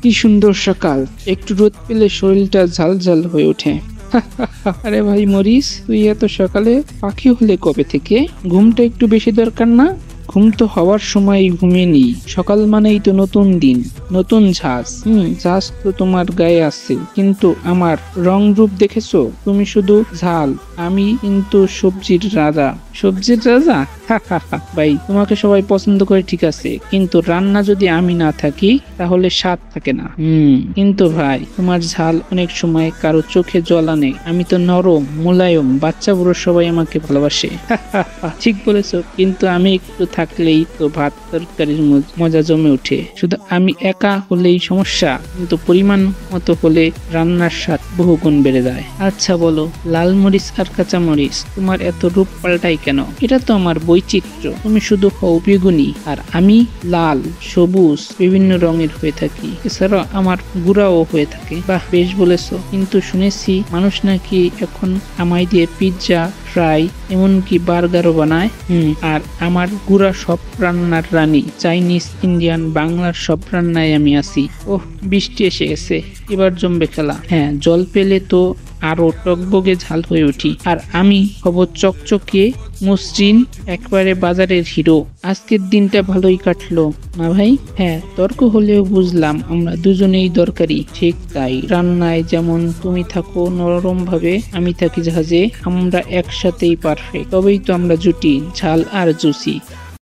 কি সুন্দর সকাল, একটু রোদ পেলে শরীরটা ঝালঝাল হয়ে ওঠে। আরে ভাই মরিস, তুই এত সকালে পাখি হলে কবে থেকে? ঘুমটা একটু বেশি দরকার না? ঘুম তো হওয়ার সময় ঘুমিয়ে নি। সকাল মানেই তো নতুন দিন, নতুন ঝাঁজ। ঝাঁজ তো তোমার গায়ে আছে, কিন্তু আমার রং রূপ দেখেছো? তুমি শুধু ঝাল, আমি কিন্তু সবজির রাজা। সবজির রাজা? ভাই, তোমাকে সবাই পছন্দ করে ঠিক আছে, কিন্তু রান্না যদি আমি না থাকি তাহলে স্বাদ থাকে না। কিন্তু ভাই, তোমার ঝাল অনেক সময় কারো চোখে জল আনে। আমি তো নরম, মোলায়েম, বাচ্চা বুড়ো সবাই আমাকে ভালোবাসে। ঠিক বলেছো, কিন্তু আমি একটু থাকলেই তো ভাত তরকারির মজা জমে ওঠে। শুধু আমি একা হলেই সমস্যা, কিন্তু পরিমাণ মতো হলে রান্নার স্বাদ বহুগুণ বেড়ে যায়। আচ্ছা বলো, লাল মরিচ আর কাঁচা মরিচ তোমার এত রূপ পাল্টাই কেন? এটা তো আমার বৈচিত্র্য। তুমি শুধু হও বেগুনি, আর আমি লাল, সবুজ, বিভিন্ন রঙের হয়ে থাকি। এছাড়াও আমার গুঁড়াও হয়ে থাকে। বাহ, বেশ বলেছো। কিন্তু শুনেছি মানুষ নাকি এখন আমায় দিয়ে পিৎজা, ফ্রাই, এমনকি বার্গারও বানায়। আর আমার গুড়া সব রান্নার রানী। চাইনিজ, ইন্ডিয়ান, বাংলার সব রান্নায় আমি আছি। ওহ, বৃষ্টি এসে গেছে, এবার জমবে খেলা। হ্যাঁ, জল পেলে তো আরো টকবগে ঝাল হয়ে উঠি। আর আমি হব চকচকে মসৃণ, একবারে বাজারের হিরো। আজকের দিনটা ভালোই কাটলো না ভাই? হ্যাঁ, তর্ক হলেও বুঝলাম আমরা দুজনেই দরকারি। ঠিক তাই, রান্নায় যেমন তুমি থাকো নরম ভাবে, আমি থাকি জাহাজে। আমরা একসাথেই পারফেক্ট। তবেই তো আমরা জুটি, ঝাল আর জুসি।